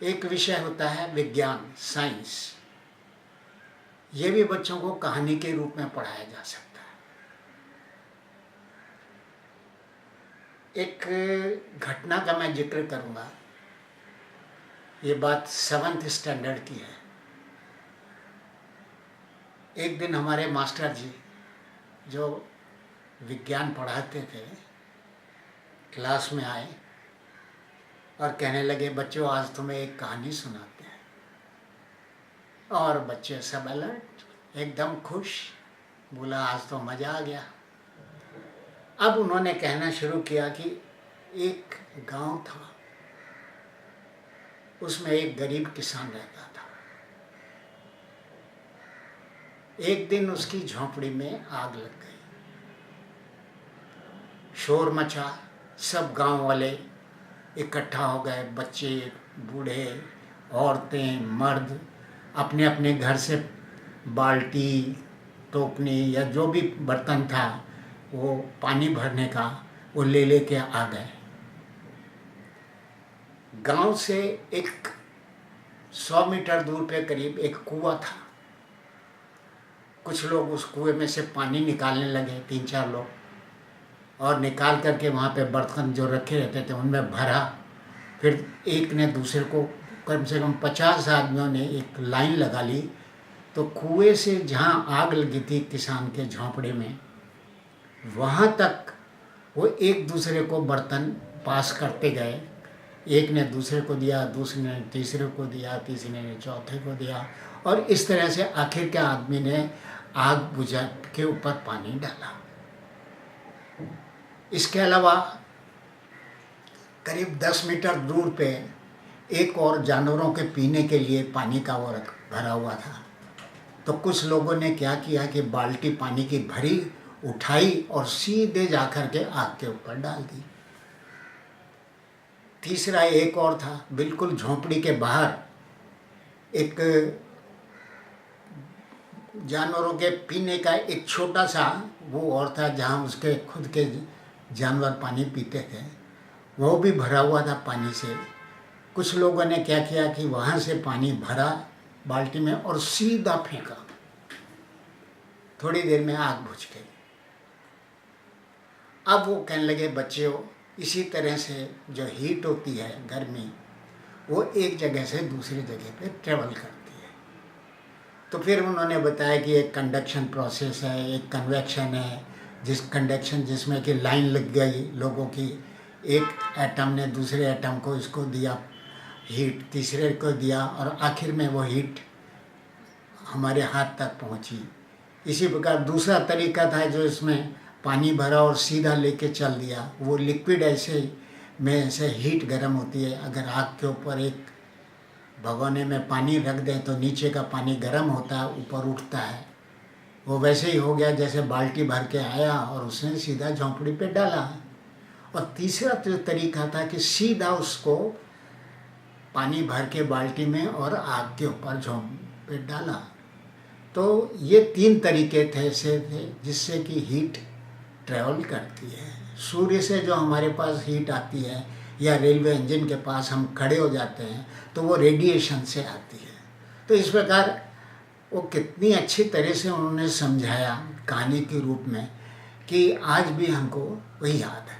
एक विषय होता है विज्ञान, साइंस। ये भी बच्चों को कहानी के रूप में पढ़ाया जा सकता है। एक घटना का मैं जिक्र करूँगा। ये बात 7th स्टैंडर्ड की है। एक दिन हमारे मास्टर जी जो विज्ञान पढ़ाते थे क्लास में आए और कहने लगे, बच्चों आज तुम्हें एक कहानी सुनाते हैं। और बच्चे सब अलर्ट, एकदम खुश। बोला आज तो मज़ा आ गया। अब उन्होंने कहना शुरू किया कि एक गांव था, उसमें एक गरीब किसान रहता था। एक दिन उसकी झोंपड़ी में आग लग गई, शोर मचा, सब गांव वाले इकट्ठा हो गए। बच्चे, बूढ़े, औरतें, मर्द अपने अपने घर से बाल्टी, टोकनी या जो भी बर्तन था वो पानी भरने का वो ले लेके आ गए। गांव से एक 100 मीटर दूर पे करीब एक कुआं था। कुछ लोग उस कुएं में से पानी निकालने लगे, 3-4 लोग, और निकाल करके वहाँ पे बर्तन जो रखे रहते थे उनमें भरा। फिर एक ने दूसरे को, कम से कम 50 आदमियों ने एक लाइन लगा ली। तो कुएं से जहाँ आग लगी थी किसान के झोंपड़े में, वहाँ तक वो एक दूसरे को बर्तन पास करते गए। एक ने दूसरे को दिया, दूसरे ने तीसरे को दिया, तीसरे ने चौथे को दिया, और इस तरह से आखिर के आदमी ने आग बुझा के ऊपर पानी डाला। इसके अलावा करीब 10 मीटर दूर पे एक और जानवरों के पीने के लिए पानी का वो भरा हुआ था। तो कुछ लोगों ने क्या किया कि बाल्टी पानी की भरी, उठाई और सीधे जाकर के आग के ऊपर डाल दी। तीसरा एक और था, बिल्कुल झोंपड़ी के बाहर एक जानवरों के पीने का एक छोटा सा वो और था, जहाँ उसके खुद के जानवर पानी पीते थे, वो भी भरा हुआ था पानी से। कुछ लोगों ने क्या किया कि वहाँ से पानी भरा बाल्टी में और सीधा फेंका। थोड़ी देर में आग बुझ गई। अब वो कहने लगे, बच्चों इसी तरह से जो हीट होती है, गर्मी, वो एक जगह से दूसरी जगह पे ट्रेवल करती है। तो फिर उन्होंने बताया कि एक कंडक्शन प्रोसेस है, एक कन्वेक्शन है, जिसमें कि लाइन लग गई लोगों की। एक एटम ने दूसरे एटम को इसको दिया हीट, तीसरे को दिया, और आखिर में वो हीट हमारे हाथ तक पहुंची। इसी प्रकार दूसरा तरीका था जो इसमें पानी भरा और सीधा लेके चल दिया। वो लिक्विड ऐसे में से हीट गर्म होती है। अगर आग के ऊपर एक भगोने में पानी रख दें तो नीचे का पानी गर्म होता है, ऊपर उठता है। वो वैसे ही हो गया जैसे बाल्टी भर के आया और उसने सीधा झोंपड़ी पे डाला। और तीसरा जो तरीका था कि सीधा उसको पानी भर के बाल्टी में और आग के ऊपर झोंपड़ी पे डाला। तो ये 3 तरीके थे जिससे कि हीट ट्रैवल करती है। सूर्य से जो हमारे पास हीट आती है, या रेलवे इंजन के पास हम खड़े हो जाते हैं तो वो रेडिएशन से आती है। तो इस प्रकार वो कितनी अच्छी तरह से उन्होंने समझाया कहानी के रूप में कि आज भी हमको वही याद है।